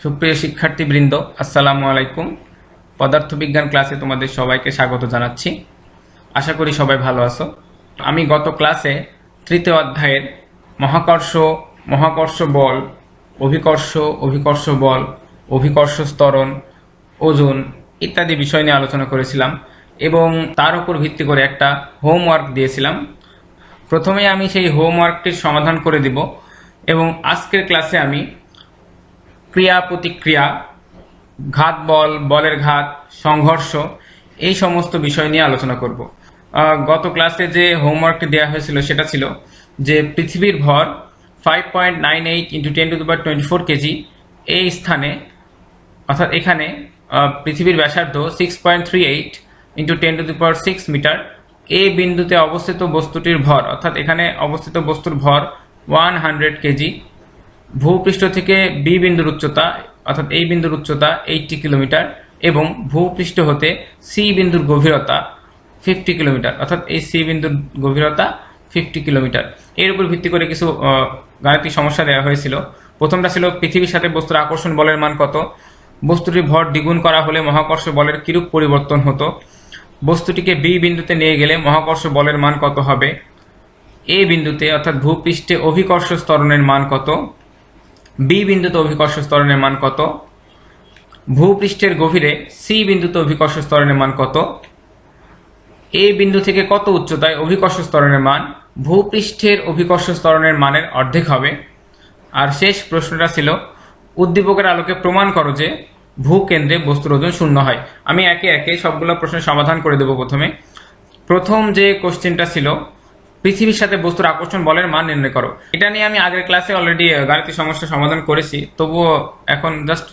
সুপ্রিয় শিক্ষার্থীবৃন্দ, আসসালামু আলাইকুম। পদার্থবিজ্ঞান ক্লাসে তোমাদের সবাইকে স্বাগত জানাচ্ছি। আশা করি সবাই ভালো আছো। আমি গত ক্লাসে তৃতীয় অধ্যায়ের মহাকর্ষ বল, অভিকর্ষ বল, অভিকর্ষ ত্বরণ, ওজন ইত্যাদি বিষয় নিয়ে আলোচনা করেছিলাম এবং তার উপর ভিত্তি করে একটা হোমওয়ার্ক দিয়েছিলাম। প্রথমে আমি সেই হোমওয়ার্কটির সমাধান করে দিব এবং আজকের ক্লাসে আমি ক্রিয়া প্রতিক্রিয়া, ঘাত বল, বলের ঘাত, সংঘর্ষ এই সমস্ত বিষয় নিয়ে আলোচনা করব। গত ক্লাসে যে হোমওয়ার্কটি দেওয়া হয়েছিল সেটা ছিল যে পৃথিবীর ভর 5.98 × 10⁻24 কেজি এই স্থানে, অর্থাৎ এখানে পৃথিবীর ব্যাসার্ধ 6.38 × 10⁻6 মিটার, এই বিন্দুতে অবস্থিত বস্তুটির ভর, অর্থাৎ এখানে অবস্থিত বস্তুর ভর 100 কেজি, ভূপৃষ্ঠ থেকে বি বিন্দুর উচ্চতা, অর্থাৎ এই বিন্দুর উচ্চতা 80 কিলোমিটার এবং ভূপৃষ্ঠ হতে সি বিন্দুর গভীরতা 50 কিলোমিটার, অর্থাৎ এই সি বিন্দুর গভীরতা 50 কিলোমিটার। এর উপর ভিত্তি করে কিছু গাণিতিক সমস্যা দেওয়া হয়েছিল। প্রথমটা ছিল পৃথিবীর সাথে বস্তুর আকর্ষণ বলের মান কত, বস্তুটির ভর দ্বিগুণ করা হলে মহাকর্ষ বলের কিরূপ পরিবর্তন হতো, বস্তুটিকে বি বিন্দুতে নিয়ে গেলে মহাকর্ষ বলের মান কত হবে, এ বিন্দুতে অর্থাৎ ভূপৃষ্ঠে অভিকর্ষ ত্বরণের মান কত, বি বিন্দুতে অভিকর্ষ ত্বরণের মান কত, ভূপৃষ্ঠের গভীরে সি বিন্দুতে অভিকর্ষ ত্বরণের মান কত, এ বিন্দু থেকে কত উচ্চতায় অভিকর্ষ ত্বরণের মান ভূপৃষ্ঠের অভিকর্ষ ত্বরণের মানের অর্ধেক হবে। আর শেষ প্রশ্নটা ছিল উদ্দীপকের আলোকে প্রমাণ করো যে ভূকেন্দ্রে বস্তুর ওজন শূন্য হয়। আমি একে একে সবগুলো প্রশ্নের সমাধান করে দেব। প্রথম যে কোশ্চেনটা ছিল পৃথিবীর সাথে বস্তুর আকর্ষণ বলের মান নির্ণয় করো। এটা নিয়ে আমি আগের ক্লাসে অলরেডি গাণিতিক সমস্যা সমাধান করেছি, তবুও এখন জাস্ট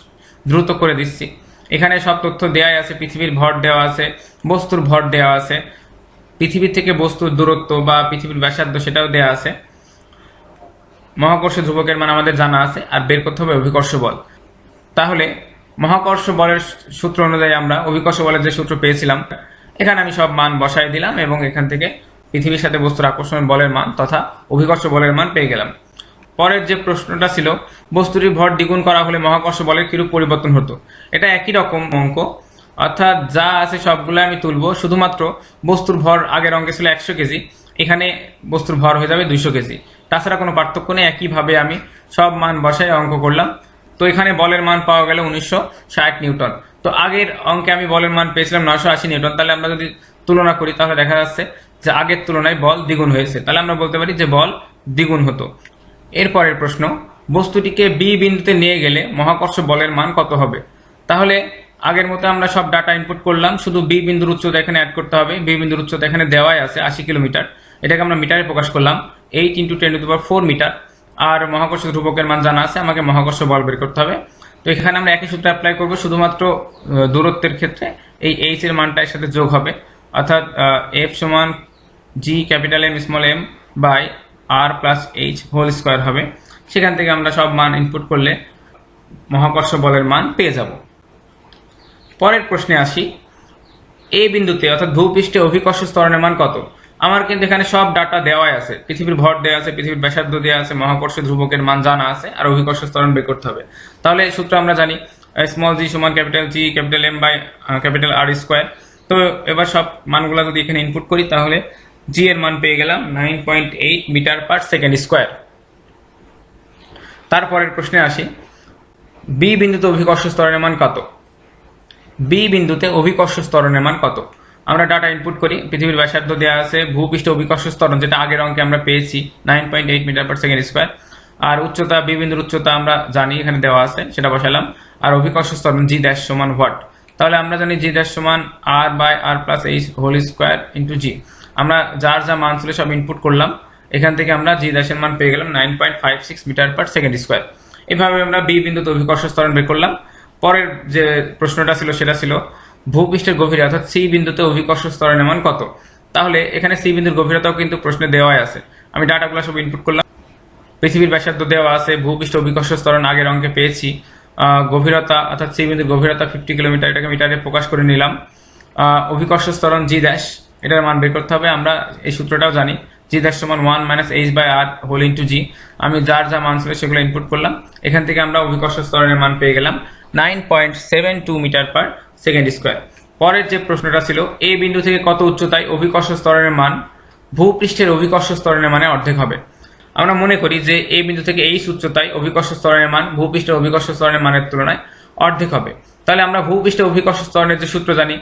দ্রুত করে দিচ্ছি। এখানে সব তথ্য দেওয়াই আছে, পৃথিবীর ভর দেওয়া আছে, বস্তুর ভর দেওয়া আছে, পৃথিবী থেকে বস্তুর দূরত্ব বা পৃথিবীর ব্যাসার্ধ সেটাও দেওয়া আছে, মহাকর্ষ ধ্রুবকের মান আমাদের জানা আছে, আর বের করতে হবে অভিকর্ষ বল। তাহলে মহাকর্ষ বলের সূত্র অনুযায়ী আমরা অভিকর্ষ বলের যে সূত্র পেয়েছিলাম, এখানে আমি সব মান বসাই দিলাম এবং এখান থেকে পৃথিবীর সাথে বস্তুর আকর্ষণ বলের মান তথা অভিকর্ষ বলের মান পেয়ে গেলাম। পরের যে প্রশ্নটা ছিল বস্তুটির ভর দ্বিগুণ করা হলে মহাকর্ষ বলের কিরূপ পরিবর্তন হতো, এটা একই রকম অঙ্ক, অর্থাৎ যা আছে সবগুলো আমি তুলব, শুধুমাত্র বস্তুর ভর আগের অঙ্কে ছিল 100 কেজি, এখানে বস্তুর ভর হয়ে যাবে 200 কেজি, তাছাড়া কোনো পার্থক্য নেই। একইভাবে আমি সব মান বসাই অঙ্ক করলাম। তো এখানে বলের মান পাওয়া গেল 1960 নিউটন। তো আগের অঙ্কে আমি বলের মান পেয়েছিলাম 980 নিউটন। তাহলে আমরা যদি তুলনা করি তাহলে দেখা যাচ্ছে যে আগের তুলনায় বল দ্বিগুণ হয়েছে, তাহলে আমরা বলতে পারি যে বল দ্বিগুণ হতো। এরপরের প্রশ্ন, বস্তুটিকে বি বিন্দুতে নিয়ে গেলে মহাকর্ষ বলের মান কত হবে। তাহলে আগের মতো আমরা সব ডাটা ইনপুট করলাম, শুধু বি বিন্দুর উচ্চতা এখানে অ্যাড করতে হবে। বি বিন্দুর উচ্চতা এখানে দেওয়াই আছে 80 কিলোমিটার, এটাকে আমরা মিটারে প্রকাশ করলাম 8 × 10⁻4 মিটার। আর মহাকর্ষ ধ্রুবকের মান জানা আছে, আমাকে মহাকর্ষ বল বের করতে হবে। তো এখানে আমরা একই সূত্র অ্যাপ্লাই করব, শুধুমাত্র দূরত্বের ক্ষেত্রে এই এইচ এর মানটা এর সাথে যোগ হবে, অর্থাৎ এফ সমান G capital M small M by R plus H whole square হবে। সেখান থেকে আমরা সব মান ইনপুট করলে মহাকর্ষ বলের মান পেয়ে যাব। পরের প্রশ্নে আসি, এই বিন্দুতে অর্থাৎ ভূপৃষ্ঠে অভিকর্ষ ত্বরণের মান কত। আমার কিন্তু এখানে সব ডাটা দেওয়াই আছে, পৃথিবীর ভর দেওয়া আছে, পৃথিবীর ব্যাসার্ধ দেওয়া আছে, মহাকর্ষ ধ্রুবকের মান জানা আছে, আর অভিকর্ষ ত্বরণ বের করতে হবে। তাহলে এই সূত্র আমরা জানি, স্মল জি সমান capital G capital M by capital R square. তো এবার সব মানগুলো যদি এখানে ইনপুট করি তাহলে জি এর মান পেয়ে গেলাম 9.8 মিটার পার সেকেন্ড স্কোয়ার। তারপরের প্রশ্নে আসি, বি বিন্দুতে অভিকর্ষ ত্বরণের মান কত। বি বিন্দুতে অভিকর্ষ ত্বরণের মান কত, আমরা ডাটা ইনপুট করি। পৃথিবীর ব্যাসার্ধ দেওয়া আছে, ভূপৃষ্ঠ অভিকর্ষ ত্বরণ যেটা আগের অঙ্কে আমরা পেয়েছি 9.8 মিটার পার সেকেন্ড স্কোয়ার, আর উচ্চতা বি বিন্দুর উচ্চতা আমরা জানি এখানে দেওয়া আছে, সেটা বসালাম। আর অভিকর্ষ ত্বরণ জি ড্যাশ সমান হোয়াট, তাহলে আমরা জানি জি ড্যাশ সমান R by R plus H whole square into G. আমরা যার যা মান ছিল সব ইনপুট করলাম, এখান থেকে আমরা জি ড্যাশের মান পেয়ে গেলাম 9.56 মিটার পার সেকেন্ড স্কোয়ার। এভাবে আমরা বি বিন্দুতে অভিকর্ষ ত্বরণ বের করলাম। পরের যে প্রশ্নটা ছিল সেটা ছিল ভূপৃষ্ঠের গভীরে অর্থাৎ সি বিন্দুতে অভিকর্ষ ত্বরণের মান কত। তাহলে এখানে সি বিন্দুর গভীরতাও কিন্তু প্রশ্নে দেওয়াই আছে, আমি ডাটাগুলো সব ইনপুট করলাম। পৃথিবীর ব্যাসার্ধ দেওয়া আছে, ভূপৃষ্ঠ অভিকর্ষ ত্বরণ আগের অঙ্কে পেয়েছি, গভীরতা অর্থাৎ সি বিন্দুর গভীরতা 50 কিলোমিটার, এটাকে মিটারে প্রকাশ করে নিলাম। অভিকর্ষ ত্বরণ জি ড্যাশ, এটার মান বের করতে হবে। আমরা এই সূত্রটাও জানি জি ড্যাশ সমান 1 minus H by R whole into G. আমি যার যা মান ছিল সেগুলো ইনপুট করলাম, এখান থেকে আমরা অভিকর্ষ ত্বরণের মান পেয়ে গেলাম 9.72 মিটার পার সেকেন্ড স্কোয়ার। পরের যে প্রশ্নটা ছিল, এ বিন্দু থেকে কত উচ্চতায় অভিকর্ষ ত্বরণের মান ভূপৃষ্ঠের অভিকর্ষ ত্বরণের মানে অর্ধেক হবে। আমরা মনে করি যে এই বিন্দু থেকে এইচ উচ্চতায় অভিকর্ষ ত্বরণের মান ভূপৃষ্ঠের অভিকর্ষ ত্বরণের মানের তুলনায় অর্ধেক হবে। তাহলে আমরা ভূপৃষ্ঠের অভিকর্ষ ত্বরণের যে সূত্র জানি,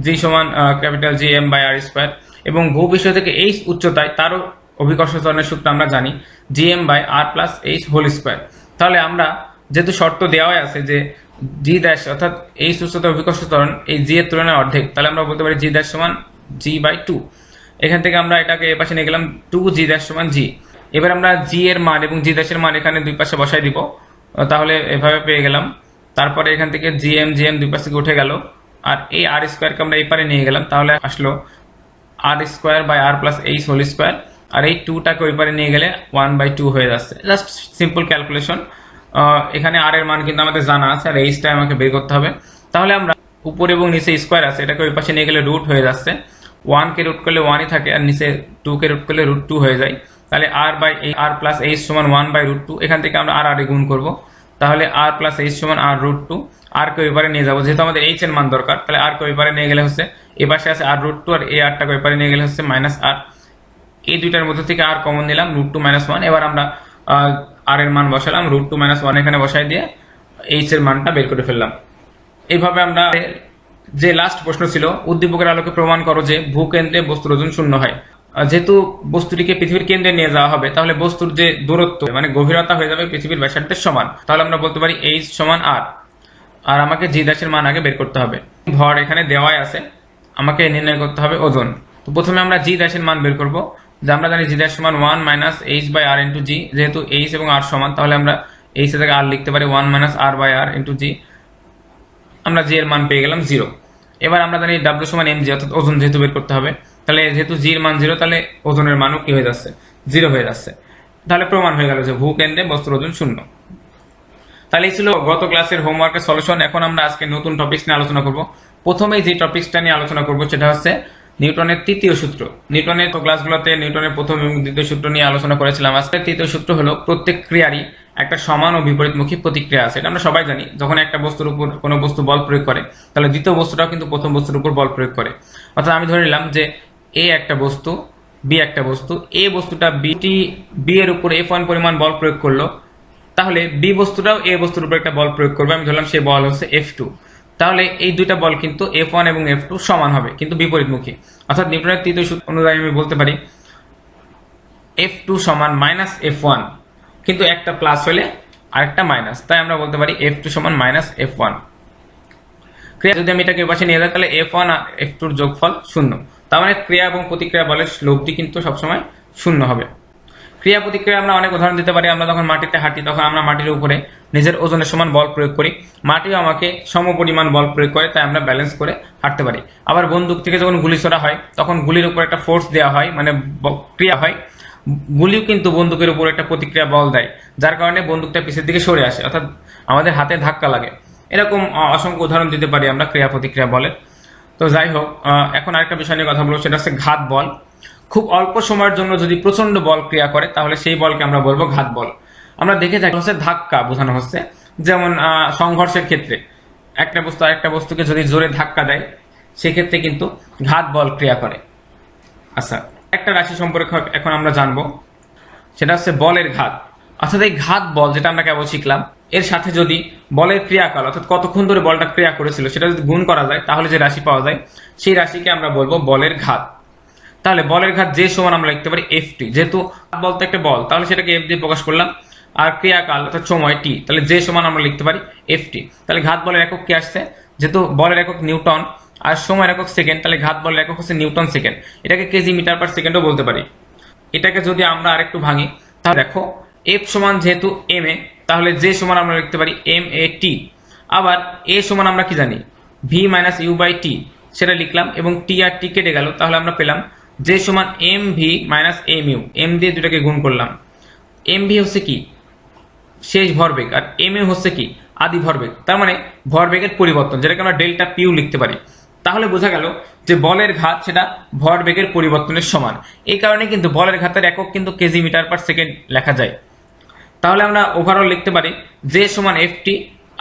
জি সমান capital G M by R square, এবং ভূপৃষ্ঠ থেকে এইচ উচ্চতায় তারও অভিকর্ষ ত্বরণের সূত্র আমরা জানি G M by R plus H whole square. তাহলে আমরা যেহেতু শর্ত দেওয়াই আছে যে জি ড্যাশ অর্থাৎ এইচ উচ্চতায় অভিকর্ষ ত্বরণ এই জি এর তুলনায় অর্ধেক, তাহলে আমরা বলতে পারি জি ড্যাশ সমান জি বাই 2। এখান থেকে আমরা এটাকে এ পাশে নিয়ে গেলাম 2 জি ড্যাশ সমান জি। এবার আমরা জি এর মান এবং জি ড্যাশের মান এখানে দুই পাশে বসাই দিব, তাহলে এভাবে পেয়ে গেলাম। তারপরে এখান থেকে জি এম দুই পাশ থেকে উঠে গেল, আর এই আর স্কোয়ারকে আমরা এই পারে নিয়ে গেলাম, তাহলে আসলো R square by R plus H whole square. আর এই 2টাকে ওই পারে নিয়ে গেলে 1/2 হয়ে যাচ্ছে। Just simple calculation. এখানে আর এর মান কিন্তু আমাদের জানা আছে, আর এইচটা আমাকে বের করতে হবে। তাহলে আমরা উপরে এবং নিচে স্কোয়ার আছে, এটাকে ওই পাশে নিয়ে গেলে রুট হয়ে যাচ্ছে। 1কে রুট করলে 1ই থাকে, আর নিচে 2কে রুট করলে √2 হয়ে যায়। তাহলে আর বাই আর প্লাস এইচ সমান 1/√2। এখান থেকে আমরা আর গুণ করব, তাহলে আর প্লাস এইচ সমান আর √2। আর কে এবারে নিয়ে যাবো, যেহেতু আমাদের এইচ এর মান দরকার, তাহলে আর কে এবারে নিয়ে গেলে হচ্ছে এ পাশে আছে আর √2, আর এই আরটাকে এবারে নিয়ে গেলে হচ্ছে মাইনাস আর। এই দুইটার মধ্যে থেকে আর কমন নিলাম, √2 - 1। এবার আমরা আর এর মান বসালাম, √2 - 1 এখানে বসাই দিয়ে এইচ এর মানটা বের করে ফেললাম। এইভাবে আমরা যে লাস্ট প্রশ্ন ছিল, উদ্দীপকের আলোকে প্রমাণ করো যে ভূকেন্দ্রে বস্তুর ওজন শূন্য হয়। যেহেতু বস্তুটিকে পৃথিবীর কেন্দ্রে নিয়ে যাওয়া হবে, তাহলে বস্তুর যে দূরত্ব মানে গভীরতা হয়ে যাবে পৃথিবীর ব্যাসার্ধের সমান। তাহলে আমরা বলতে পারি এইচ সমান আর। আর আমাকে জি ড্যাশের মান আগে বের করতে হবে। ভর এখানে দেওয়াই আছে, আমাকে নির্ণয় করতে হবে ওজন। তো প্রথমে আমরা জি ড্যাশের মান বের করব, যে আমরা জানি জি ড্যাশ সমান 1 minus H by R into G. যেহেতু এইচ এবং আর সমান, তাহলে আমরা এইচ থেকে আর লিখতে পারি 1 minus R by R into G. আমরা জি এর মান পেয়ে গেলাম 0। এবার আমরা জানি ডাব্লিউ সমান এম জি, অর্থাৎ ওজন যেহেতু বের করতে হবে, তাহলে যেহেতু জির মান 0, তাহলে ওজনের মানও কি হয়ে যাচ্ছে 0 হয়ে যাচ্ছে। তাহলে প্রমাণ হয়ে গেল যে ভূকেন্দ্রে বস্তুর ওজন শূন্য। তাহলে এই ছিল গত ক্লাসের হোমওয়ার্কের সলিউশন। এখন আমরা আজকে নতুন টপিকস নিয়ে আলোচনা করব। প্রথমেই যে টপিকসটা নিয়ে আলোচনা করব সেটা হচ্ছে নিউটনের তৃতীয় সূত্র। নিউটনের ক্লাসগুলোতে নিউটনের প্রথম এবং দ্বিতীয় সূত্র নিয়ে আলোচনা করেছিলাম। আজকে তৃতীয় সূত্র হলো প্রত্যেক ক্রিয়ারই একটা সমান ও বিপরীতমুখী প্রতিক্রিয়া আছে। এটা আমরা সবাই জানি, যখন একটা বস্তুর উপর কোনো বস্তু বল প্রয়োগ করে, তাহলে দ্বিতীয় বস্তুটাও কিন্তু প্রথম বস্তুর উপর বল প্রয়োগ করে। অর্থাৎ আমি ধরে নিলাম যে এ একটা বস্তু, বি একটা বস্তু, এ বস্তুটা বি এর উপর F1 পরিমাণ বল প্রয়োগ করলো, তাহলে বি বস্তুটাও এ বস্তুর উপর একটা বল প্রয়োগ করবে। আমি ধরলাম সেই বল হচ্ছে F2। তাহলে এই দুইটা বল কিন্তু F1 এবং F2 সমান হবে, কিন্তু বিপরীতমুখী। অর্থাৎ নিউটনের তৃতীয় সূত্র অনুযায়ী আমি বলতে পারি F2 সমান মাইনাস F1, কিন্তু একটা প্লাস হলে আরেকটা মাইনাস, তাই আমরা বলতে পারি F2 সমান মাইনাস F1। ক্রিয়া যদি আমি এটাকে পাশে নিয়ে যাই, তাহলে F1 আর F2 এর যোগফল 0। তার মানে ক্রিয়া এবং প্রতিক্রিয়া বলের লব্ধি কিন্তু সবসময় 0 হবে। ক্রিয়া প্রতিক্রিয়া আমরা অনেক উদাহরণ দিতে পারি। আমরা যখন মাটিতে হাঁটি, তখন আমরা মাটির উপরে নিজের ওজনের সমান বল প্রয়োগ করি, মাটিও আমাকে সমপরিমাণ বল প্রয়োগ করে, তাই আমরা ব্যালেন্স করে হাঁটতে পারি। আবার বন্দুক থেকে যখন গুলি ছোড়া হয়, তখন গুলির উপর একটা ফোর্স দেওয়া হয়, মানে ক্রিয়া হয়। গুলিও কিন্তু বন্দুকের উপর একটা প্রতিক্রিয়া বল দেয়, যার কারণে বন্দুকটা পিছের দিকে সরে আসে, অর্থাৎ আমাদের হাতে ধাক্কা লাগে। এরকম অসংখ্য উদাহরণ দিতে পারি আমরা ক্রিয়া প্রতিক্রিয়া বলের। তো যাই হোক, এখন আরেকটা বিষয় নিয়ে কথা বলবো, সেটা হচ্ছে ঘাত বল। খুব অল্প সময়ের জন্য যদি প্রচন্ড বল ক্রিয়া করে, তাহলে সেই বলকে আমরা বলবো ঘাত বল। আমরা দেখে থাকি হচ্ছে ধাক্কা বোঝানো হচ্ছে, যেমন সংঘর্ষের ক্ষেত্রে একটা বস্তু আরেকটা বস্তুকে যদি জোরে ধাক্কা দেয়, সেক্ষেত্রে কিন্তু ঘাত বল ক্রিয়া করে। আচ্ছা, একটা রাশি সম্পর্কে এখন আমরা জানবো, সেটা হচ্ছে বলের ঘাত। অর্থাৎ এই ঘাত বল যেটা আমরা কেবল শিখলাম, এর সাথে যদি বলের ক্রিয়াকাল, অর্থাৎ কতক্ষণ ধরে বলটা ক্রিয়া করেছিল, সেটা যদি গুণ করা যায়, তাহলে যে রাশি পাওয়া যায়, সেই রাশিকে আমরা বলবো বলের ঘাত। তাহলে বলের ঘাত যে সমান আমরা লিখতে পারি FT। যেহেতু বল তো একটা বল, তাহলে সেটাকে F দিয়ে প্রকাশ করলাম। আর ক্রিয়াকাল অর্থাৎ সময় T, তাহলে যে সমান আমরা লিখতে পারি FT। তাহলে ঘাত বলের একক কি আসছে? যেহেতু বলের একক নিউটন আর সময়ের একক সেকেন্ড, তাহলে ঘাত বলের একক হচ্ছে নিউটন সেকেন্ড। এটাকে কেজি মিটার পার সেকেন্ডও বলতে পারি। এটাকে যদি আমরা আরেকটু ভাঙি, তাহলে দেখো F সমান যেহেতু MA, তাহলে যে সমান আমরা লিখতে পারি MAT। আবার A সমান আমরা কি জানি, V - U/T, সেটা লিখলাম, এবং T আর T কেটে গেল, তাহলে আমরা পেলাম যে সমান MV - MU। M দিয়ে দুটাকে গুণ করলাম। MV হচ্ছে কি, শেষ ভরবেগ, আর MU হচ্ছে কি, আদি ভরবেগ। তার মানে ভরবেগের পরিবর্তন, যেটাকে আমরা ডেল্টা পিউ লিখতে পারি। তাহলে বোঝা গেল যে বলের ঘাত সেটা ভরবেগের পরিবর্তনের সমান। এই কারণে কিন্তু বলের ঘাতের একক কিন্তু কেজি মিটার পার সেকেন্ড লেখা যায়। তাহলে আমরা ওভারঅল লিখতে পারি যে সমান এফটি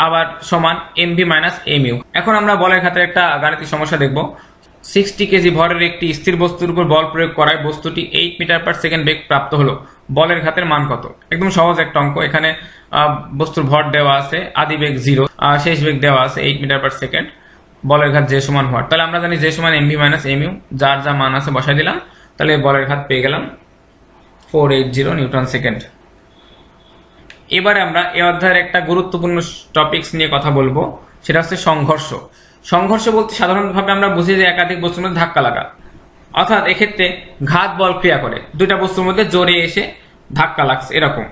আবার সমান এমভি মাইনাস এমইউ। এখন আমরা বলের ঘাতের একটা গাণিতিক সমস্যা দেখব। 60 কেজি ভরের একটি স্থির বস্তুর উপর বল প্রয়োগ করায় বস্তুটি 8 মিটার পার সেকেন্ড বেগ প্রাপ্ত হলো, বলের ঘাতের মান কত? একদম সহজ একটা অঙ্ক। এখানে বস্তুর ভর দেওয়া আছে, আদি বেগ 0, শেষ বেগ দেওয়া আছে 8 মিটার পার সেকেন্ড, বলের ঘাত যে সমান হওয়ার। তাহলে আমরা জানি যে সমান এমভি মাইনাস এমইউ, যার যা মান আছে বসাই দিলাম, তাহলে বলের ঘাত পেয়ে গেলাম 480 নিউটন সেকেন্ড। এবারে আমরা এই অধ্যায়ের একটা গুরুত্বপূর্ণ টপিকস নিয়ে কথা বলবো, সেটা হচ্ছে সংঘর্ষ। সংঘর্ষ বলতে সাধারণভাবে আমরা বুঝি যে একাধিক বস্তুর মধ্যে ধাক্কা লাগা, অর্থাৎ এক্ষেত্রে ঘাত বল ক্রিয়া করে দুইটা বস্তুর মধ্যে জোরে এসে ধাক্কা লাগছে, এরকম,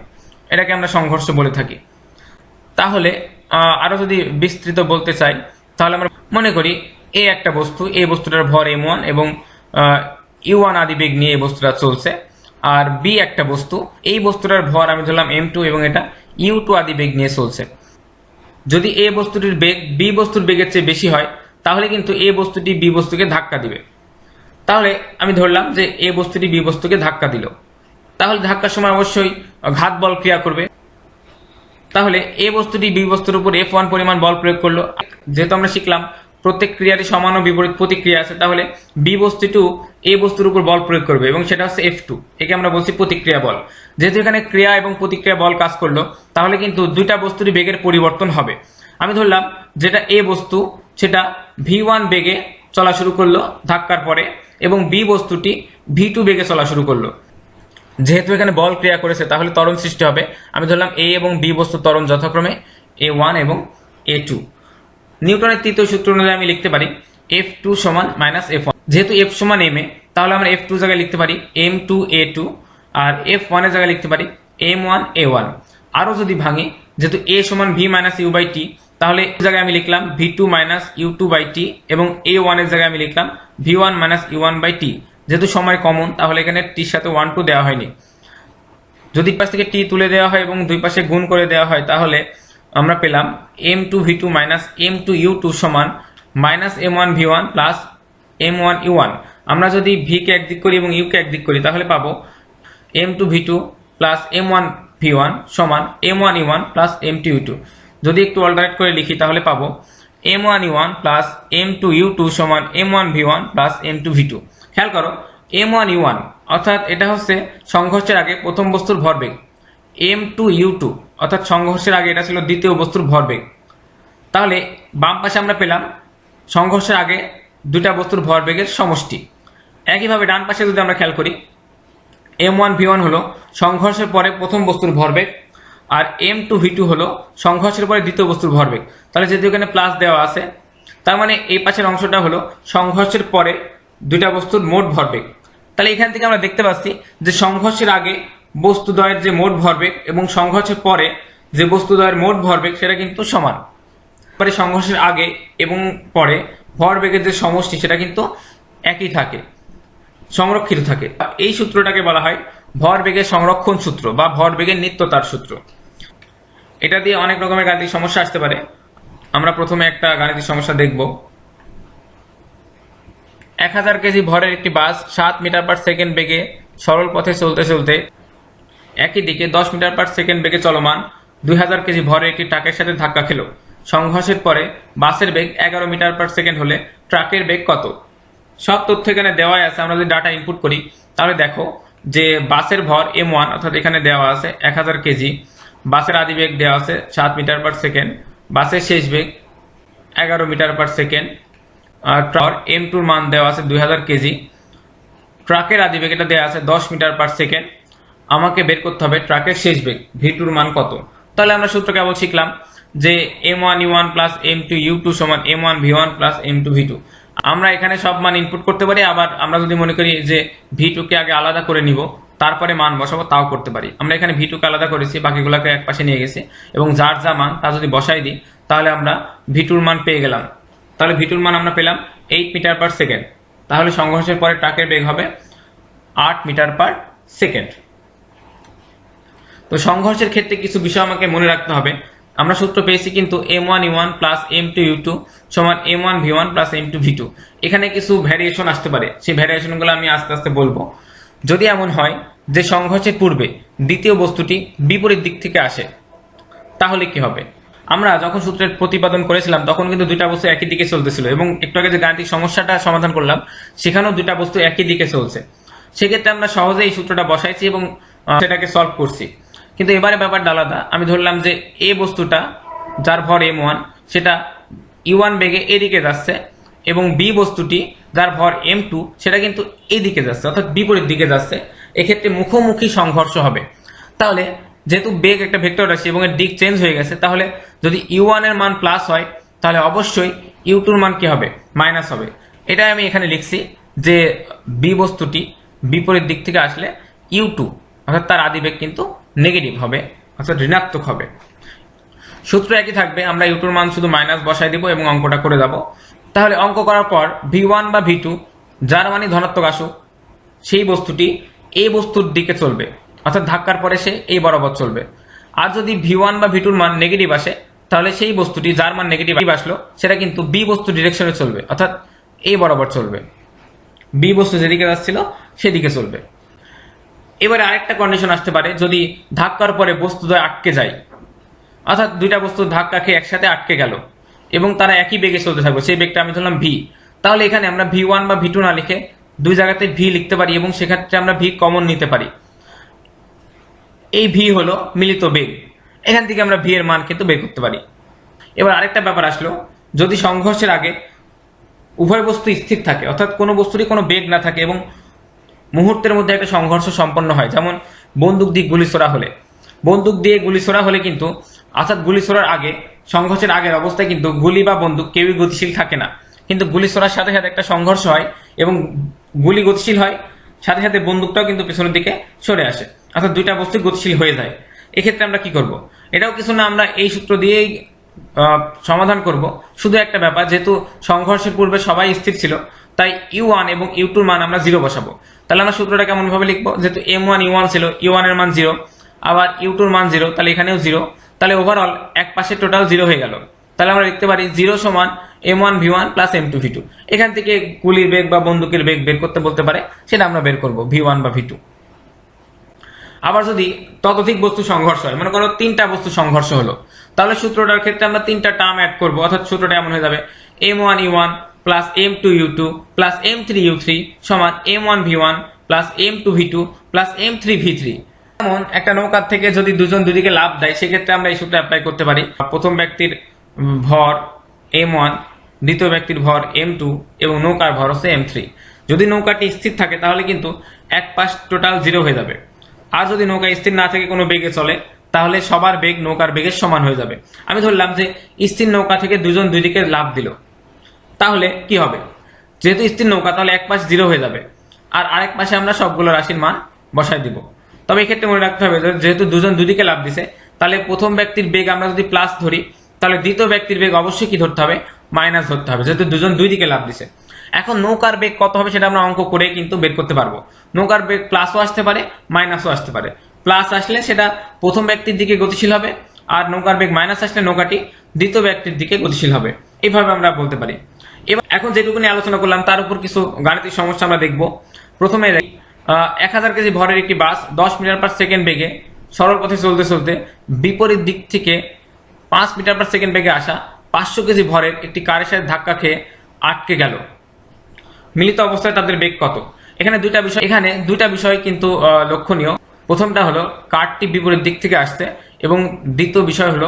এটাকে আমরা সংঘর্ষ বলে থাকি। তাহলে আরো যদি বিস্তৃত বলতে চাই, তাহলে আমরা মনে করি এ একটা বস্তু, এই বস্তুটার ভর m1 এবং u1 আদি বেগ নিয়ে এই বস্তুটা চলছে, আর বি একটা বস্তু, এই বস্তুটার ভর আমি ধরলাম m2 এবং এটা u2 আদি বেগ নিয়ে চলছে। যদি এ বস্তুটির বেগ বি বস্তুর বেগের চেয়ে বেশি হয়, তাহলে কিন্তু এ বস্তুটি বি বস্তুকে ধাক্কা দিবে। তাহলে আমি ধরলাম যে এ বস্তুটি বি বস্তুকে ধাক্কা দিল, তাহলে ধাক্কার সময় অবশ্যই ঘাত বল ক্রিয়া করবে। তাহলে এ বস্তুটি বি বস্তুর উপর F1 পরিমাণ বল প্রয়োগ করলো। যেহেতু আমরা শিখলাম প্রত্যেক ক্রিয়ারই সমান ও বিপরীত প্রতিক্রিয়া আছে, তাহলে বি বস্তুটিও এ বস্তুর উপর বল প্রয়োগ করবে এবং সেটা হচ্ছে F2, একে আমরা বলছি প্রতিক্রিয়া বল। যেহেতু এখানে ক্রিয়া এবং প্রতিক্রিয়া বল কাজ করলো, তাহলে কিন্তু দুইটা বস্তুরই বেগের পরিবর্তন হবে। আমি ধরলাম যেটা এ বস্তু সেটা V1 বেগে চলা শুরু করলো ধাক্কার পরে, এবং বি বস্তুটি V2 বেগে চলা শুরু করলো। যেহেতু এখানে বল ক্রিয়া করেছে, তাহলে ত্বরণ সৃষ্টি হবে। আমি ধরলাম এ এবং বি বস্তুর ত্বরণ যথাক্রমে A1 এবং A2। নিউটনের তৃতীয় সূত্র অনুযায়ী আমি লিখতে পারি F2 সমান মাইনাস F1। যেহেতু F সমান m এ, তাহলে আমরা F2 জায়গায় লিখতে পারি M2 A2, আর F1 এর জায়গায় লিখতে পারি M1 A1। আরও যদি ভাঙি, যেহেতু A সমান V minus you by T, তাহলে এই জায়গায় আমি লিখলাম V2 minus U2 by T, এবং A1 এর জায়গায় আমি লিখলাম V1 minus U1 by T. যেহেতু সময় কমন, তাহলে এখানে টির সাথে 1 2 দেওয়া হয়নি। যদি পাশ থেকে টি তুলে দেওয়া হয় এবং দুই পাশে গুণ করে দেওয়া হয়, তাহলে আমরা পেলাম M2 V2 minus M2 U2 সমান minus M1 V1 plus M1 U1। আমরা যদি V কে একদিক করি এবং U কে একদিক করি, তাহলে পাবো M2 V2 plus M1 V1 সমান M1 U1 plus M2 U2। যদি একটু অল্টারেট করে লিখি, তাহলে পাবো M1 U1 plus M2 U2 সমান M1 V1 plus M2 V2। খেয়াল করো, M1 U1 অর্থাৎ এটা হচ্ছে সংঘর্ষের আগে প্রথম বস্তুর ভরবেগ, M2 U2 অর্থাৎ সংঘর্ষের আগে এটা ছিল দ্বিতীয় বস্তুর ভরবেগ। তাহলে বাম পাশে আমরা পেলাম সংঘর্ষের আগে দুইটা বস্তুর ভরবেগের সমষ্টি। একইভাবে ডান পাশে যদি আমরা খেয়াল করি, M1 V1 হলো সংঘর্ষের পরে প্রথম বস্তুর ভরবেগ, আর M2 V2 হলো সংঘর্ষের পরে দ্বিতীয় বস্তুর ভরবেগ। তাহলে যেহেতু এখানে প্লাস দেওয়া আছে, তার মানে এই পাশের অংশটা হলো সংঘর্ষের পরে দুইটা বস্তুর মোট ভরবেগ। তাহলে এখান থেকে আমরা দেখতে পাচ্ছি যে সংঘর্ষের আগে বস্তুদ্বয়ের যে মোট ভরবেগ এবং সংঘর্ষের পরে যে বস্তুদ্বয়ের মোট ভরবেগ সেটা কিন্তু সমান। পরে সংঘর্ষের আগে এবং পরে ভরবেগের যে সমষ্টি সেটা কিন্তু একই থাকে, সংরক্ষিত থাকে। এই সূত্রটাকে বলা হয় ভরবেগের সংরক্ষণ সূত্র বা ভরবেগের নিত্যতার সূত্র। এটা দিয়ে অনেক রকমের গাণিতিক সমস্যা আসতে পারে। আমরা প্রথমে একটা গাণিতিক সমস্যা দেখব। 1000 কেজি ভরের একটি বাস 7 মিটার পার সেকেন্ড বেগে সরল পথে চলতে চলতে একই দিকে 10 মিটার পার সেকেন্ড বেগে চলমান 2000 কেজি ভরের একটি ট্রাকের সাথে ধাক্কা খেল। সংঘর্ষের পরে বাসের বেগ 11 মিটার পার সেকেন্ড হলে ট্রাকের বেগ কত? সব তথ্য এখানে দেওয়াই আছে। আমরা যদি ডাটা ইনপুট করি, তাহলে দেখো যে বাসের ভর M1 অর্থাৎ এখানে দেওয়া আছে 1000 কেজি, বাসের আদি বেগ দেওয়া আছে 7 মিটার পার সেকেন্ড, বাসের শেষ বেগ 11 মিটার পার সেকেন্ড, আর M2 মান দেওয়া আছে 2000 কেজি, ট্রাকের আদি বেগ এটা দেওয়া আছে 10 মিটার পার সেকেন্ড। আমাকে বের করতে হবে ট্রাকের শেষ বেগ V2 মান কত। তাহলে আমরা সূত্র কেবল শিখলাম যে M1 U1 plus M2 U2 সমান M1 V1 plus M2 V2। আমরা এখানে সব মান ইনপুট করতে পারি, আবার আমরা যদি মনে করি যে V2 কে আগে আলাদা করে নিব তারপরে মান বসাবো, তাও করতে পারি। আমরা এখানে V2 কে আলাদা করেছি, বাকিগুলোকে এক পাশে নিয়ে গেছি, এবং যার যা মান তা যদি বসাই দিই, তাহলে আমরা V2 মান পেয়ে গেলাম। তাহলে V2 মান আমরা পেলাম 8 মিটার পার সেকেন্ড। তাহলে সংঘর্ষের পরে ট্রাকের বেগ হবে 8 মিটার পার সেকেন্ড। তো সংঘর্ষের ক্ষেত্রে কিছু বিষয় আমাকে মনে রাখতে হবে। আমরা সূত্র পেয়েছি কিন্তু m1u1 প্লাস m2u2 সমান m1v1 প্লাস m2v2। এখানে কিছু ভ্যারিয়েশন আসতে পারে, সেই ভ্যারিয়েশনগুলো আমি আস্তে আস্তে বলবো। যদি এমন হয় যে সংঘর্ষের পূর্বে দ্বিতীয় বস্তুটি বিপরীত দিক থেকে আসে, তাহলে কি হবে? আমরা যখন সূত্রের প্রতিপাদন করেছিলাম তখন কিন্তু দুইটা বস্তু একই দিকে চলতেছিল, এবং একটু আগে যে গাণিতিক সমস্যাটা সমাধান করলাম সেখানেও দুইটা বস্তু একই দিকে চলছে। সেক্ষেত্রে আমরা সহজে এই সূত্রটা বসাইছি এবং সেটাকে সলভ করছি। কিন্তু এবারে ব্যাপারটা আলাদা। আমি ধরলাম যে এ বস্তুটা যার ভর m1 সেটা u1 বেগে এদিকে যাচ্ছে, এবং বি বস্তুটি যার ভর m2 সেটা কিন্তু এদিকে যাচ্ছে, অর্থাৎ বিপরীত দিকে যাচ্ছে। এক্ষেত্রে মুখোমুখি সংঘর্ষ হবে। তাহলে যেহেতু বেগ একটা ভেক্টর রাশি এবং এর দিক চেঞ্জ হয়ে গেছে, তাহলে যদি u1 এর মান প্লাস হয় তাহলে অবশ্যই u2 এর মান কি হবে? মাইনাস হবে। এটাই আমি এখানে লিখছি যে বি বস্তুটি বিপরীত দিক থেকে আসলে u2 অর্থাৎ তার আদিবেগ কিন্তু নেগেটিভ হবে, অর্থাৎ ঋণাত্মক হবে। সূত্র একই থাকবে, আমরা u2 এর মান শুধু মাইনাস বসাই দিব এবং অঙ্কটা করে যাব। তাহলে অঙ্ক করার পর v1 বা v2 যার মানই ধনাত্মক আসুক, সেই বস্তুটি এই বস্তুর দিকে চলবে, অর্থাৎ ধাক্কার পরে সে এই বরাবর চলবে। আর যদি v1 বা v2 এর মান নেগেটিভ আসে, তাহলে সেই বস্তুটি যার মান নেগেটিভ আসলো সেটা কিন্তু বি বস্তু ডিরেকশনে চলবে, অর্থাৎ এই বরাবর চলবে। বি বস্তু যেদিকে যাচ্ছিল সেদিকে চলবে। এবারে আরেকটা কন্ডিশন আসতে পারে, যদি ধাক্কার পরে বস্তুদ্বয় আটকে যায়, অর্থাৎ দুইটা বস্তু ধাক্কা খেয়ে একসাথে আটকে গেল এবং তারা একই বেগে চলতে থাকবে, সেই বেগটা আমি ধরলাম ভি। তাহলে এখানে আমরা v1 বা v2 না লিখে দুই জায়গাতে ভি লিখতে পারি এবং সেক্ষেত্রে আমরা ভি কমন নিতে পারি। এই ভি হলো মিলিত বেগ, এখান থেকে আমরা ভি এর মান কিন্তু বের করতে পারি। এবার আরেকটা ব্যাপার আসলো, যদি সংঘর্ষের আগে উভয় বস্তু স্থির থাকে, অর্থাৎ কোনো বস্তুরই কোনো বেগ না থাকে এবং মুহূর্তের মধ্যে একটা সংঘর্ষ সম্পন্ন হয়, যেমন বন্দুক দিয়ে গুলি ছোড়া হলে। বন্দুক দিয়ে গুলি ছোড়া হলে কিন্তু, অর্থাৎ গুলি ছোড়ার আগে, সংঘর্ষের আগের অবস্থায় কিন্তু গুলি বা বন্দুক কেউই গতিশীল থাকে না, কিন্তু গুলি ছোড়ার সাথে সাথে একটা সংঘর্ষ হয় এবং গুলি গতিশীল হয়, সাথে সাথে বন্দুকটাও কিন্তু পিছনের দিকে সরে আসে, অর্থাৎ দুইটা বস্তু গতিশীল হয়ে যায়। এক্ষেত্রে আমরা কি করব? এটাও কিছু না, আমরা এই সূত্র দিয়েই সমাধান করব। শুধু একটা ব্যাপার, যেহেতু সংঘর্ষের পূর্বে সবাই স্থির ছিল, তাই u1 এবং u2 এর মান আমরা 0 বসাবো। তাহলে আমরা সূত্রটা কেমন ভাবে লিখবো? যেহেতু m1 u1 ছিল, u1 এর মান 0, আবার u2 এর মান 0, তাহলে এখানেও 0। তাহলে ওভারঅল এক পাশে টোটাল 0 হয়ে গেল। তাহলে আমরা লিখতে পারি 0 সমান m1v1 প্লাস m2v2। এখান থেকে গুলির বেগ বা বন্দুকের বেগ বের করতে বলতে পারে, সেটা আমরা বের করব v1 বা v2। আবার যদি ততোধিক বস্তু সংঘর্ষ হয়, মনে করো তিনটা বস্তু সংঘর্ষ হলো, তাহলে সূত্রটার ক্ষেত্রে আমরা তিনটা টার্ম অ্যাড করব, অর্থাৎ সূত্রটা এমন হয়ে যাবে m1u1 plus m2u2 plus m3u3 সমান m1v1 plus m2v2 plus m3v3। যেমন একটা নৌকার থেকে যদি দুজন দুদিকে লাফ দেয়, সেক্ষেত্রে আমরা এই সূত্র অ্যাপ্লাই করতে পারি। প্রথম ব্যক্তির ভর m1, দ্বিতীয় ব্যক্তির ভর m2 এবং নৌকার ভর হচ্ছে m3। যদি নৌকাটি স্থির থাকে তাহলে কিন্তু এক পাশ টোটাল 0 হয়ে যাবে। আর যদি নৌকা স্থির না থেকে কোনো বেগে চলে, তাহলে সবার বেগ নৌকার বেগের সমান হয়ে যাবে। আমি ধরলাম যে স্থির নৌকা থেকে দুজন দুই দিকে লাফ দিল, তাহলে কি হবে? যেহেতু স্থির নৌকা, তাহলে এক পাশ 0 হয়ে যাবে, আর আরেক পাশে আমরা সবগুলো রাশির মান বসাই দিব। তবে এক্ষেত্রে মনে রাখতে হবে, যেহেতু দুজন দুদিকে লাফ দিছে, তাহলে প্রথম ব্যক্তির বেগ আমরা যদি প্লাস ধরি, তাহলে দ্বিতীয় ব্যক্তির বেগ অবশ্যই কি ধরতে হবে? মাইনাস ধরতে হবে, যেহেতু দুজন দুই দিকে লাফ দিছে। এখন নৌকার বেগ কত হবে সেটা আমরা অঙ্ক করে কিন্তু বের করতে পারবো। নৌকার বেগ প্লাসও আসতে পারে, মাইনাসও আসতে পারে। প্লাস আসলে সেটা প্রথম ব্যক্তির দিকে গতিশীল হবে, আর নৌকার বেগ মাইনাস আসলে নৌকাটি দ্বিতীয় ব্যক্তির দিকে গতিশীল হবে। এইভাবে আমরা বলতে পারি। এবার এখন যেটুকুনি আলোচনা করলাম তার উপর কিছু গাণিতিক সমস্যা আমরা দেখব। প্রথমে 1000 কেজি ভরের একটি বাস 10 মিটার পার সেকেন্ড বেগে সরল পথে চলতে চলতে বিপরীত দিক থেকে 5 মিটার পার সেকেন্ড বেগে আসা 500 কেজি ভরের একটি কারের সাথে ধাক্কা খেয়ে আটকে গেল। মিলিত অবস্থায় তাদের বেগ কত? এখানে দুইটা বিষয় কিন্তু লক্ষণীয়। প্রথমটা হলো কারটি বিপরীত দিক থেকে আসছে, এবং দ্বিতীয় বিষয় হলো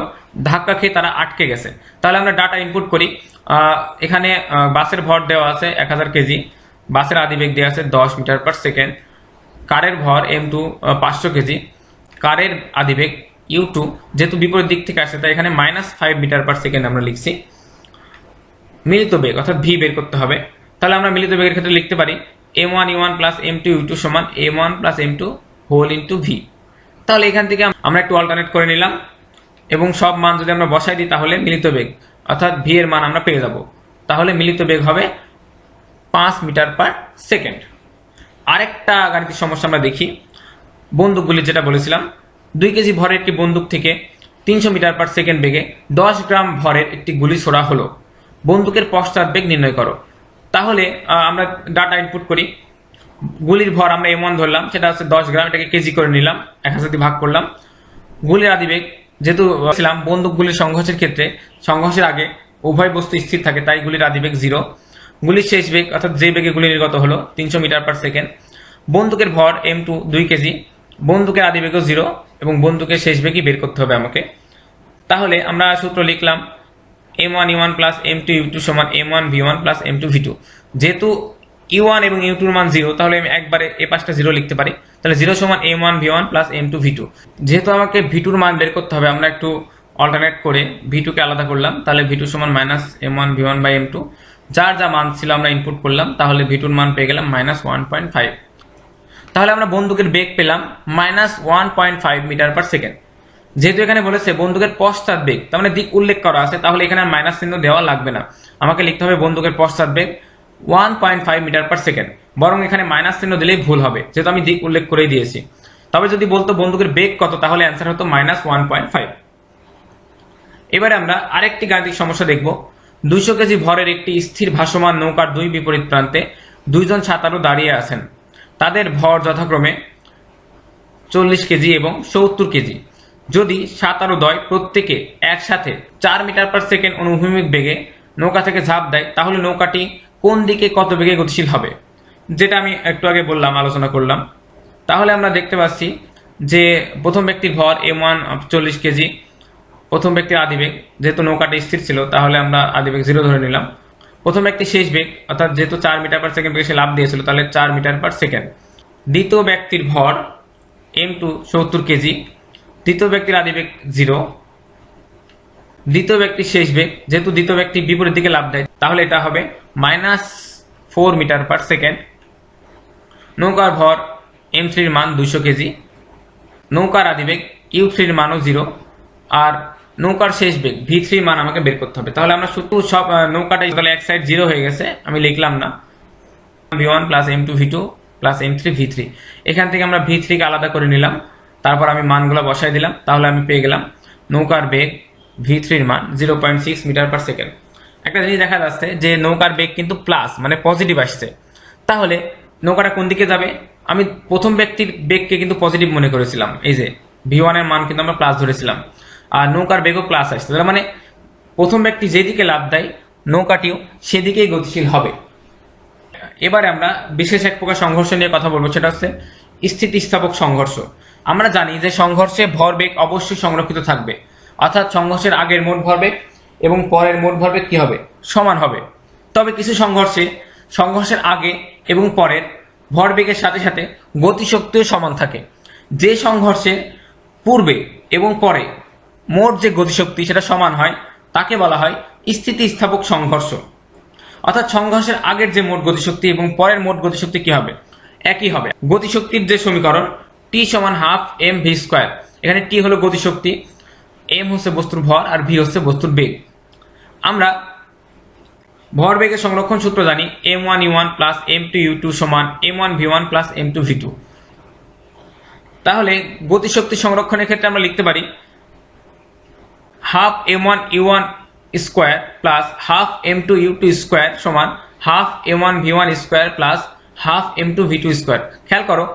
ধাক্কা খেয়ে তারা আটকে গেছে। তাহলে আমরা ডাটা ইনপুট করি। এখানে বাসের ভর দেওয়া আছে 1000 কেজি, বাসের আদিবেগ দেওয়া আছে 10 মিটার পার সেকেন্ড, কারের ভর m2 500 কেজি, কারের আদিবেগ u2 যেহেতু বিপরীত দিক থেকে আসছে তাই এখানে -5 মিটার পার সেকেন্ড আমরা লিখছি। মিলিত বেগ অর্থাৎ ভি বের করতে হবে। তাহলে আমরা মিলিত বেগের ক্ষেত্রে লিখতে পারি m1u1 প্লাস m2u2 সমান m1 plus m2 whole into V. তাহলে এখান থেকে আমরা একটু অল্টারনেট করে নিলাম এবং সব মান যদি আমরা বসাই দিই, তাহলে মিলিত বেগ অর্থাৎ ভি এর মান আমরা পেয়ে যাব। তাহলে মিলিত বেগ হবে 5 মিটার পার সেকেন্ড। আরেকটা গাণিতিক সমস্যা আমরা দেখি। বন্দুকগুলি যেটা বলেছিলাম, 2 কেজি ভরের একটি বন্দুক থেকে 300 মিটার পার সেকেন্ড বেগে 10 গ্রাম ভরের একটি গুলি ছোড়া হলো, বন্দুকের পশ্চাৎ বেগ নির্ণয় করো। তাহলে আমরা ডাটা ইনপুট করি। গুলির ভর আমরা m1 ধরলাম, সেটা হচ্ছে 10 গ্রাম, এটাকে কেজি করে নিলাম, 1000 দিয়ে ভাগ করলাম। গুলির আদিবেগ যেহেতু ছিলাম বন্দুক গুলির সংঘর্ষের ক্ষেত্রে সংঘর্ষের আগে উভয় বস্তু স্থির থাকে, তাই গুলির আদিবেগ 0। গুলির শেষ বেগ অর্থাৎ যে বেগে গুলি নির্গত হলো 300 মিটার পার সেকেন্ড। বন্দুকের ভর m2 2 কেজি, বন্দুকের আদিবেগও 0 এবং বন্দুকের শেষ বেগই বের করতে হবে আমাকে। তাহলে আমরা সূত্র লিখলাম m1 u1 plus m2 u2 সমান m1 v1 plus m2 v2। যেহেতু u1 এবং u2 এর মান 0, তাহলে আমি একবারে এ পাশটা 0 লিখতে পারি। তাহলে 0 সমান m1 v1 plus m2 v2। যেহেতু আমাকে v2 এর মান বের করতে হবে, আমরা একটু অল্টারনেট করে v2 কে আলাদা করলাম। তাহলে v2 সমান minus m1 v1 by m2, যার যা মান ছিল আমরা ইনপুট করলাম। তাহলে v2 এর মান পেয়ে গেলাম -1.5। তাহলে আমরা বন্দুকের বেগ পেলাম -1.5 মিটার পার সেকেন্ড। যেহেতু এখানে বলেছে বন্দুকের পশ্চাৎ বেগ, তার মানে দিক উল্লেখ করা আছে, তাহলে এখানে মাইনাস চিহ্ন দেওয়া লাগবে না, আমাকে লিখতে হবে বন্দুকের পশ্চাৎ বেগ 1.5 মিটার পার সেকেন্ড। বরং এখানে মাইনাস চিহ্ন দিলেই ভুল হবে, যেহেতু আমি দিক উল্লেখ করেই দিয়েছি। তবে যদি বলতো বন্দুকের বেগ কত, তাহলে অ্যান্সার হতো -1.5। এবারে আমরা আরেকটি গাণিতিক সমস্যা দেখব। 200 কেজি ভরের একটি স্থির ভাসমান নৌকার দুই বিপরীত প্রান্তে দুইজন সাঁতারু দাঁড়িয়ে আছেন। তাদের ভর যথাক্রমে 40 কেজি এবং 70 কেজি। যদি সাঁতারুদ্বয় প্রত্যেকে একসাথে 4 মিটার পার সেকেন্ড অনুভূমিক বেগে নৌকা থেকে ঝাঁপ দেয়, তাহলে নৌকাটি কোন দিকে কত বেগে গতিশীল হবে, যেটা আমি একটু আগে বললাম, আলোচনা করলাম। তাহলে আমরা দেখতে পাচ্ছি যে প্রথম ব্যক্তির ভর m1 40 কেজি, প্রথম ব্যক্তির আদিবেগ, যেহেতু নৌকাটা স্থির ছিল তাহলে আমরা আদিবেগ 0 ধরে নিলাম। প্রথম ব্যক্তি শেষ বেগ অর্থাৎ যেহেতু 4 মিটার পার সেকেন্ড বেগে সে লাফ দিয়েছিল, তাহলে 4 মিটার পার সেকেন্ড। দ্বিতীয় ব্যক্তির ভর m2 70 কেজি, দ্বিতীয় ব্যক্তির আদিবেগ 0। দ্বিতীয় ব্যক্তির শেষ বেগ, যেহেতু দ্বিতীয় ব্যক্তি বিপরীত দিকে লাফ দেয়, তাহলে এটা হবে -4 মিটার পার সেকেন্ড। নৌকার ভর m3 এর মান 200 কেজি, নৌকার আদিবেগ u3 এর মানও 0, আর নৌকার শেষ বেগ v3 এর মান আমাকে বের করতে হবে। তাহলে আমরা শুধু সব নৌকাটা তাহলে এক সাইড 0 হয়ে গেছে, আমি লিখলাম না, v1 plus m2 v2 plus m3 v3। এখান থেকে আমরা v3 কে আলাদা করে নিলাম, তারপর আমি মানগুলো বসাই দিলাম। তাহলে আমি পেয়ে গেলাম নৌকার বেগ v3 এর মান 0.6 মিটার পার সেকেন্ড। একটা জিনিস দেখা যাচ্ছে যে নৌকার বেগ কিন্তু প্লাস মানে পজিটিভ আসছে, তাহলে নৌকাটা কোন দিকে যাবে? আমি প্রথম ব্যক্তির বেগকে কিন্তু পজিটিভ মনে করেছিলাম, এই যে v1 এর মান কিন্তু আমরা প্লাস ধরেছিলাম, আর নৌকার বেগও প্লাস আসছে, তার মানে প্রথম ব্যক্তি যেদিকে লাফ দেয় নৌকাটিও সেদিকেই গতিশীল হবে। এবারে আমরা বিশেষ এক প্রকার সংঘর্ষ নিয়ে কথা বলবো, সেটা হচ্ছে স্থিতিস্থাপক সংঘর্ষ। আমরা জানি যে সংঘর্ষে ভরবেগ অবশ্যই সংরক্ষিত থাকবে, অর্থাৎ সংঘর্ষের আগের মোট ভরবেগ এবং পরের মোট ভরবেগ কি হবে? সমান হবে। তবে কিছু সংঘর্ষের আগে এবং পরের ভরবেগের সাথে সাথে গতিশক্তিও সমান থাকে। যে সংঘর্ষের পূর্বে এবং পরে মোট যে গতিশক্তি সেটা সমান হয়, তাকে বলা হয় স্থিতিস্থাপক সংঘর্ষ। অর্থাৎ সংঘর্ষের আগের যে মোট গতিশক্তি এবং পরের মোট গতিশক্তি কি হবে? একই হবে। গতিশক্তির যে সমীকরণ T সমান হাফ এম ভি স্কোয়ার, এখানে টি হলো গতিশক্তি, এম হচ্ছে বস্তুর ভর আর ভি হচ্ছে বস্তুর বেগ। আমরা ভরবেগের সংরক্ষণ সূত্র জানি m1 u1 plus m2 u2 সমান m1 v1 plus m2 v2। তাহলে গতিশক্তি সংরক্ষণের ক্ষেত্রে আমরা লিখতে পারি half m1 u1 square plus half m2 u2 square সমান half m1 v1 square plus half m2 v2 square. খেয়াল করো,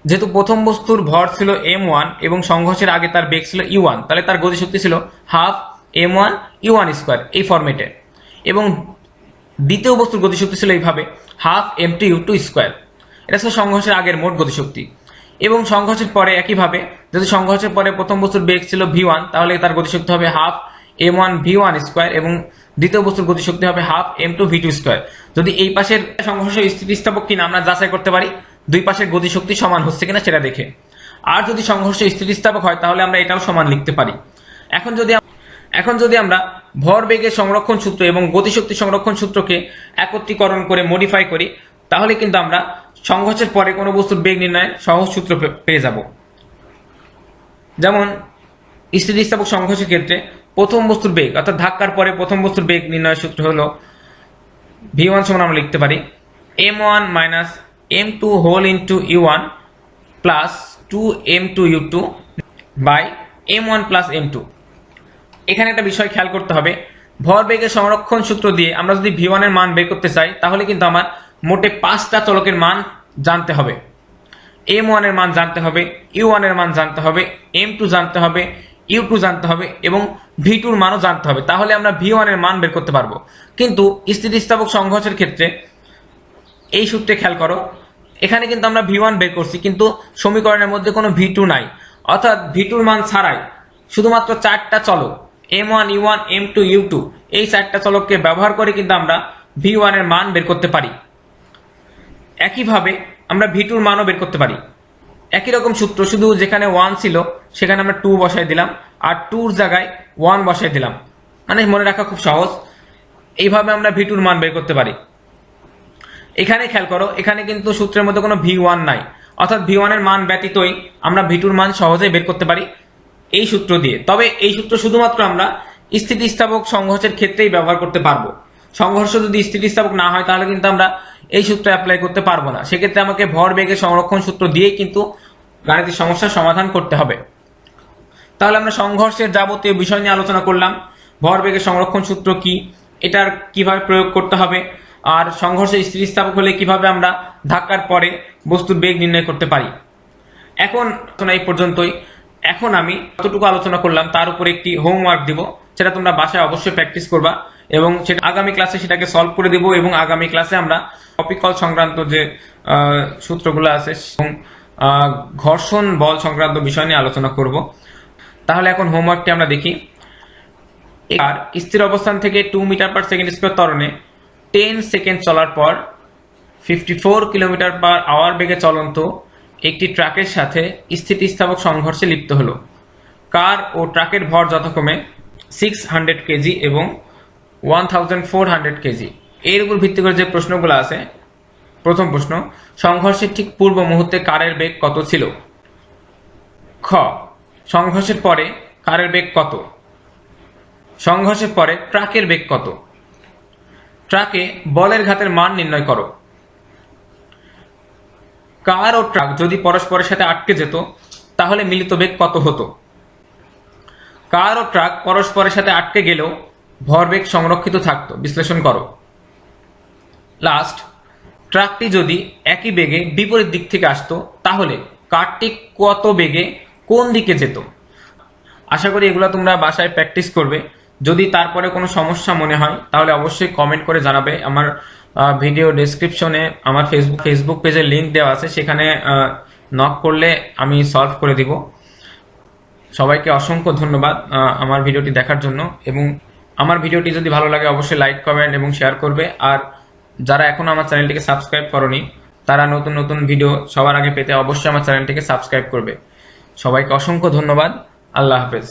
যেহেতু প্রথম বস্তুর ভর ছিল m1 এবং সংঘর্ষের আগে তার বেগ ছিল u1, তাহলে তার গতিশক্তি ছিল হাফ m1 u1 স্কোয়ার এই ফরম্যাটে, এবং দ্বিতীয় বস্তুর গতিশক্তি ছিল এইভাবে হাফ m2 u2 স্কোয়ার। এটা ছিল সংঘর্ষের আগের মোট গতিশক্তি। এবং সংঘর্ষের পরে একইভাবে, যদি সংঘর্ষের পরে প্রথম বস্তুর বেগ ছিল v1, তাহলে তার গতিশক্তি হবে হাফ m1 v1 স্কোয়ার এবং দ্বিতীয় বস্তুর গতিশক্তি হবে হাফ m2 v2 স্কোয়ার। যদি এই পাশের সংঘর্ষ স্থিতিস্থাপক কিনা আমরা যাচাই করতে পারি দুই পাশের গতিশক্তি সমান হচ্ছে কিনা সেটা দেখে। আর যদি সংঘর্ষ স্থিতিস্থাপক হয় তাহলে আমরা এটাও সমান লিখতে পারি। এখন যদি আমরা ভরবেগের সংরক্ষণ সূত্র এবং গতিশক্তি সংরক্ষণ সূত্রকে একত্রীকরণ করে মডিফাই করি, তাহলে কিন্তু আমরা সংঘর্ষের পরে কোনো বস্তুর বেগ নির্ণয়ের সহজ সূত্র পেয়ে যাব। যেমন স্থিতিস্থাপক সংঘর্ষের ক্ষেত্রে প্রথম বস্তুর বেগ অর্থাৎ ধাক্কার পরে প্রথম বস্তুর বেগ নির্ণয়ের সূত্র হলো v1 সমান আমরা লিখতে পারি m1 minus m2 whole into u1 plus 2m2 u2 by m1 plus m2। এখানে একটা বিষয় খেয়াল করতে হবে, ভরবেগের সংরক্ষণ সূত্র দিয়ে আমরা যদি v1 এর মান বের করতে চাই তাহলে কিন্তু আমার মোটে 5টা চলকের মান জানতে হবে। m1 এর মান জানতে হবে, u1 এর মান জানতে হবে, m2 জানতে হবে, u2 জানতে হবে এবং v2 এর মানও জানতে হবে, তাহলে আমরা v1 এর মান বের করতে পারবো। কিন্তু স্থিতিস্থাপক সংঘর্ষের ক্ষেত্রে এই সূত্রে খেয়াল করো, এখানে কিন্তু আমরা v1 বের করছি কিন্তু সমীকরণের মধ্যে কোনো v2 নাই, অর্থাৎ v2 এর মান ছাড়াই শুধুমাত্র 4টা চলক m1 u1 m2 u2 এই 4টা চলককে ব্যবহার করে কিন্তু আমরা v1 এর মান বের করতে পারি। একইভাবে আমরা v2 এর মানও বের করতে পারি। একই রকম সূত্র, শুধু যেখানে 1 ছিল সেখানে আমরা 2 বসাই দিলাম আর 2 এর জায়গায় 1 বসাই দিলাম, মানে মনে রাখা খুব সহজ। এইভাবে আমরা v2 এর মান বের করতে পারি। এখানে খেয়াল করো, এখানে কিন্তু সূত্রের মধ্যে কোনো v1 নাই, অর্থাৎ v1 এর মান ব্যতীতই আমরা v2 এর মান সহজেই বের করতে পারি এই সূত্র দিয়ে। তবে এই সূত্র শুধুমাত্র আমরা স্থিতিস্থাপক সংঘর্ষের ক্ষেত্রেই ব্যবহার করতে পারবো। সংঘর্ষ যদি স্থিতিস্থাপক না হয় তাহলে কিন্তু আমরা এই সূত্র অ্যাপ্লাই করতে পারবো না, সেক্ষেত্রে আমাকে ভরবেগের সংরক্ষণ সূত্র দিয়েই কিন্তু গাণিতিক সমস্যার সমাধান করতে হবে। তাহলে আমরা সংঘর্ষের যাবতীয় বিষয় নিয়ে আলোচনা করলাম, ভরবেগের সংরক্ষণ সূত্র কি, এটার কিভাবে প্রয়োগ করতে হবে, আর সংঘর্ষে স্থিতিস্থাপক হলে কিভাবে আমরা ধাক্কার পরে বস্তুর বেগ নির্ণয় করতে পারি। এখন এই পর্যন্তই। এখন আমি যতটুকু আলোচনা করলাম তার উপর একটি হোমওয়ার্ক দিব, সেটা তোমরা বাসায় অবশ্যই প্র্যাকটিস করবা এবং সেটা আগামী ক্লাসে সেটাকে সলভ করে দেব এবং আগামী ক্লাসে আমরা টপিক কল সংক্রান্ত যে সূত্রগুলো আছে এবং ঘর্ষণ বল সংক্রান্ত বিষয় নিয়ে আলোচনা করব। তাহলে এখন হোমওয়ার্কটি আমরা দেখি। আর স্থির অবস্থান থেকে 2 মিটার পার সেকেন্ড স্কয়ার ত্বরণে 10 সেকেন্ড চলার পর 54 কিলোমিটার পার আওয়ার বেগে চলন্ত একটি ট্রাকের সাথে স্থিতিস্থাপক সংঘর্ষে লিপ্ত হলো। কার ও ট্রাকের ভর যথাক্রমে 600 কেজি এবং 1400 কেজি। এর উপর ভিত্তি করে যে প্রশ্নগুলো আছে, প্রথম প্রশ্ন, সংঘর্ষের ঠিক পূর্ব মুহূর্তে কারের বেগ কত ছিল? খ, সংঘর্ষের পরে কারের বেগ কত? সংঘর্ষের পরে ট্রাকের বেগ কত? ট্রাকে বলের ঘাতের মান নির্ণয় করো। কার ও ট্রাক যদি পরস্পরের সাথে আটকে যেত তাহলে মিলিত বেগ কত হতো? কার ও ট্রাক পরস্পরের সাথে আটকে গেলেও ভরবেগ সংরক্ষিত থাকতো, বিশ্লেষণ করো। লাস্ট, ট্রাকটি যদি একই বেগে বিপরীত দিক থেকে আসতো তাহলে কারটি কত বেগে কোন দিকে যেত? আশা করি এগুলো তোমরা বাসায় প্র্যাকটিস করবে। যদি তারপরে কোনো সমস্যা মনে হয় তাহলে অবশ্যই কমেন্ট করে জানাবে। আমার ভিডিও ডেসক্রিপশনে আমার ফেসবুক পেজের লিঙ্ক দেওয়া আছে, সেখানে নক করলে আমি সলভ করে দিব। সবাইকে অসংখ্য ধন্যবাদ আমার ভিডিওটি দেখার জন্য, এবং আমার ভিডিওটি যদি ভালো লাগে অবশ্যই লাইক, কমেন্ট এবং শেয়ার করবে। আর যারা এখনও আমার চ্যানেলটিকে সাবস্ক্রাইব করনি তারা নতুন নতুন ভিডিও সবার আগে পেতে অবশ্যই আমার চ্যানেলটিকে সাবস্ক্রাইব করবে। সবাইকে অসংখ্য ধন্যবাদ। আল্লাহ হাফেজ।